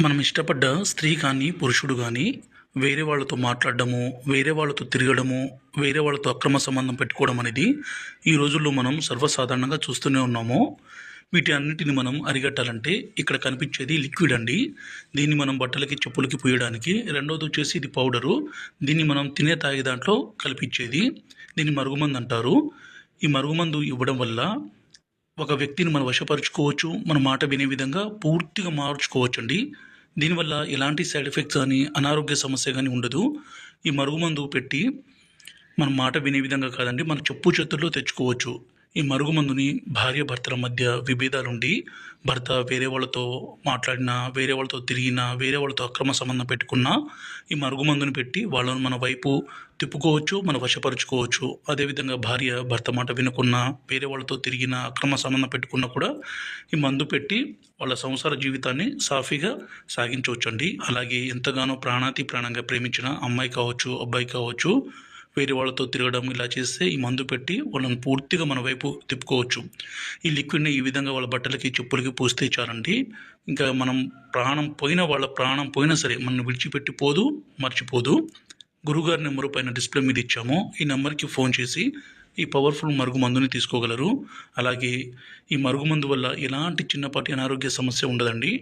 మనం ఇష్టపడ్డ స్త్రీ కానీ పురుషుడు కానీ వేరే వాళ్ళతో మాట్లాడడము, వేరే వాళ్ళతో తిరగడము, వేరే వాళ్ళతో అక్రమ సంబంధం పెట్టుకోవడం అనేది ఈ రోజుల్లో మనం సర్వసాధారణంగా చూస్తూనే ఉన్నాము. వీటి అన్నిటిని మనం అరికట్టాలంటే ఇక్కడ కనిపించేది లిక్విడ్ అండి. దీన్ని మనం బట్టలకి చెప్పులకి పూయడానికి. రెండోది వచ్చేసి ఇది పౌడరు. దీన్ని మనం తినే తాగే దాంట్లో కలిపించేది. దీన్ని మరుగుమందు అంటారు. ఈ మరుగుమందు ఇవ్వడం వల్ల ఒక వ్యక్తిని మనం వశపరుచుకోవచ్చు. మన మాట వినే విధంగా పూర్తిగా మార్చుకోవచ్చండి. దీనివల్ల ఎలాంటి సైడ్ ఎఫెక్ట్స్ కానీ అనారోగ్య సమస్య కానీ ఉండదు. ఈ మరుగుమందు పెట్టి మన మాట వినే విధంగా కాదండి, మన చెప్పు చేతుల్లో తెచ్చుకోవచ్చు. ఈ మరుగుమందుని భార్య భర్తల మధ్య విభేదాలుండి భర్త వేరే వాళ్ళతో మాట్లాడినా, వేరే వాళ్ళతో తిరిగినా, వేరే వాళ్ళతో అక్రమ సంబంధం పెట్టుకున్నా ఈ మరుగుమందుని పెట్టి వాళ్ళను మన వైపు తిప్పుకోవచ్చు, మన వశపరుచుకోవచ్చు. అదేవిధంగా భార్య భర్త మాట వినకున్నా, వేరే వాళ్ళతో తిరిగినా, అక్రమ సంబంధం పెట్టుకున్నా కూడా ఈ మందు పెట్టి వాళ్ళ సంసార జీవితాన్ని సాఫీగా సాగించవచ్చండి. అలాగే ఎంతగానో ప్రాణాతి ప్రాణంగా ప్రేమించిన అమ్మాయి కావచ్చు, అబ్బాయి కావచ్చు, వేరే వాళ్ళతో తిరగడం ఇలా చేస్తే ఈ మందు పెట్టి వాళ్ళని పూర్తిగా మన వైపు తిప్పుకోవచ్చు. ఈ లిక్విడ్ని ఈ విధంగా వాళ్ళ బట్టలకి చెప్పులకి పూస్తే చాలండి. ఇంకా మనం వాళ్ళ ప్రాణం పోయినా సరే మనల్ని విడిచిపెట్టి పోదు, మర్చిపోదు. గురుగారి నెంబరు పైన డిస్ప్లే మీద ఇచ్చాము. ఈ నెంబర్కి ఫోన్ చేసి ఈ పవర్ఫుల్ మరుగు మందుని తీసుకోగలరు. అలాగే ఈ మరుగుమందు వల్ల ఎలాంటి చిన్నపాటి అనారోగ్య సమస్య ఉండదండి.